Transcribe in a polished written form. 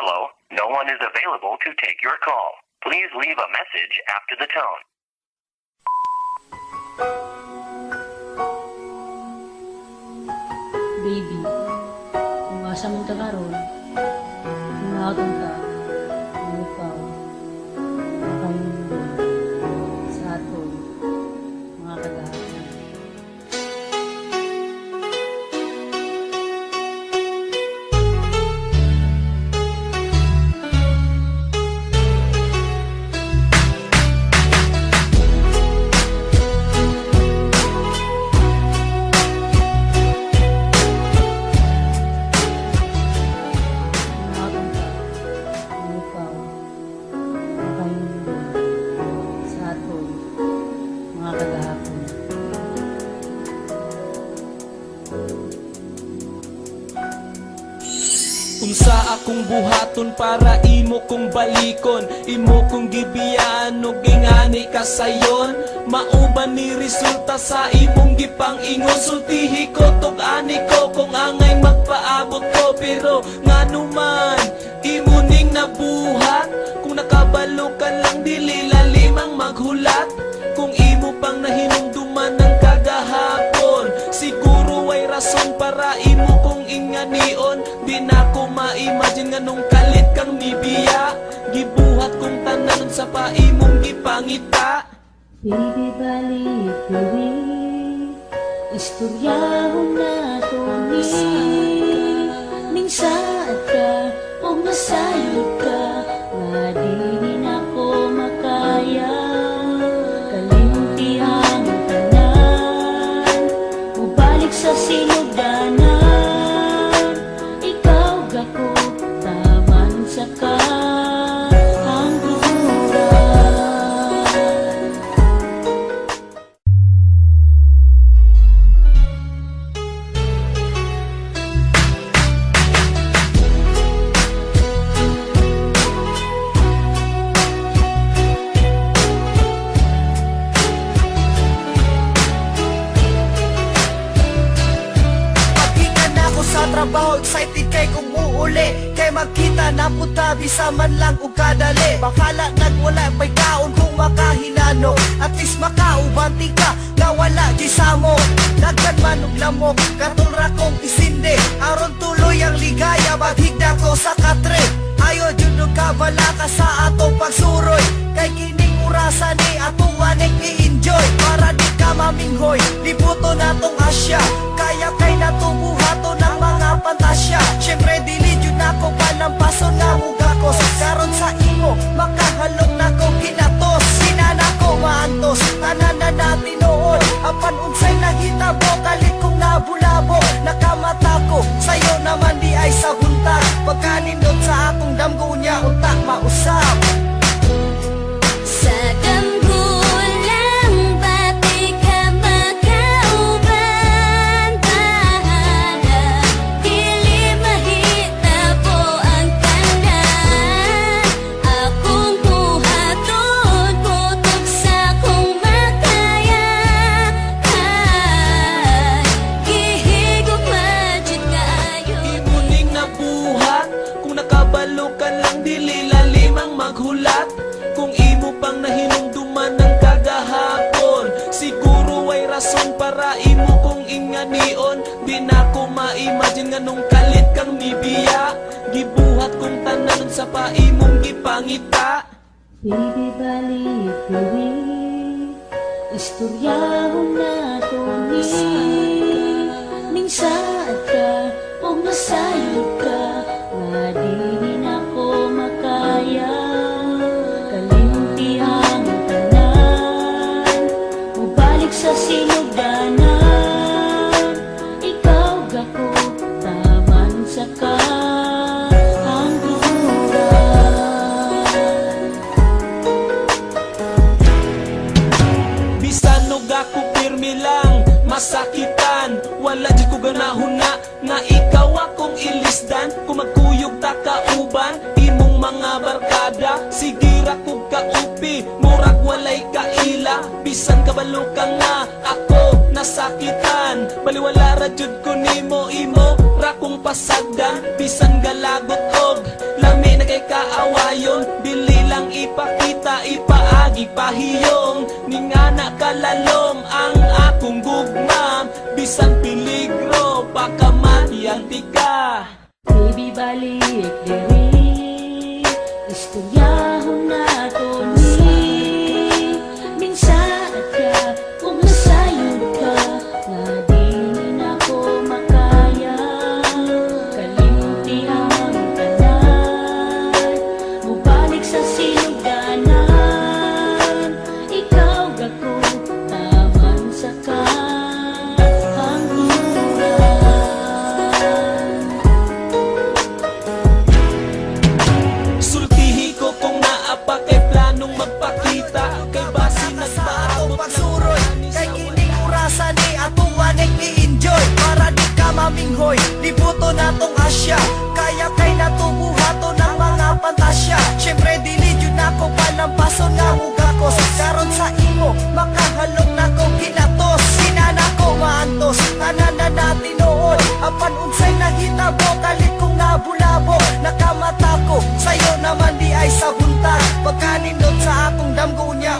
Hello, no one is available to take your call. Please leave a message after the tone. Baby, kung asa mong tagaron, hinahatong ka, ang ikaw, makayunod sa aton, mga kagahapon. Unsa akong buhaton para imo kong balikon, imo kong gibiyaan ug gingani ka sayon. Mauban ni resulta sa imong gipang-ingon, sultihi ko tug ani ko kung angay magpaabot ko. Pero nganuman imo ning nabuhat, kung nakabalo ka lang dili lalimang maghulat. Kung imo pang nahinumduman ng kagahapon, siguro ay rason para imo kong inganion. Di na ko ma-imagine nga nung kalit kang nibiya, gibuhat kong tanan sa paimong gipangita. Baby, balik diri, istoryahon na to ni ning saad ka o masayod ka, nga di na ko makaya. Kalimtihang tanan, mubalik sa sinugdanan, ikaw gako taman sa ka. Trabaho, excited kay kung uuli, kay magkita na puta bisa man lang o kadali. Bakala nagwala pa'y kaon kung makahinano, at least makaubanti ka na wala di samo. Dagkan man og lamok, katulra kong isinde, aron tuloy ang ligaya, maghigda ko sa katre. Ayo jud og kabala ka sa atong pagsuroy, kay kining orasan ni atong wanik i-enjoy. Para di ka maminghoy, libuto natong Asya, kaya kay natubuhato ng mga pantasya. Syempre dili jud nako palampason nga mugakos, karon sa imo makahalong nako kinatos. Sinana ko maantos, tanan na natin noon, apan unsay nahitabo, kalit kong nabulabo. Nakamata ko, sayo naman di ay sa buntag, pagkanindot sa akong damgo niya utak mausap. Sa damgo lang pati ka makauban, bahala dili mahita po ang tanan. Akong buhaton putok sa kong makaya, ay gihigog majud kaayo. Imo ning nabuhat, kung nakabalo ka lang dili lalimang maghulat. Kung imo pang nahinumduman ng kagahapon, siguro ay rason para imo kong inganion. Di na ko ma-imagine nga nung kalit kang nibiya, gibuhat kong tanan sa paimong gipangita. Baby, balik diri, istoryahon na to ni ning saad ka o masayod ka, nga di na ko makaya. Kalimtihang tanan, mubalik sa sinugdanan, ikaw gako taman sa ka. Masakitan, wala di ko ganahon nga ikaw akong ilisdan. Kung magkuyog ta kauban, imong mga barkada, sigira kog kaupi, murag walay kaila. Bisan kabalo ka nga, ako nasakitan, baliwala ra jud ko nimo, imo ra kong pasagdan. Bisan galagot og lami ipahiyong ningana kalalom ang akong gugma bisan peligro baka matiyang tika. Baby, balik diri, istoryahon nato ni. Minsan ka, kung nasayod ka, nga di na ko makaya. Kalimti ang tanan, mubalik sa sinuganan. Ikaw gako, taman sa kahangturan. Sultihi ko kung naapa kay planong magpakita kay basi Sa atong nagpaabot pagsuroy kay kining orasan ni atong wanig i-enjoy para di ka maminghoy libuto natong Asya kaya kay natubuhato ng mga pantasya syempre dili jud nako panampason nga mugakos karon sa imo makahalok nako kinatos sinana ko maantos tanan na natin noon apan unsay nahitabo kalit kong nabulabo nakamata ko sayo naman di ay sa buntag pagkanindot sa akong damgo niya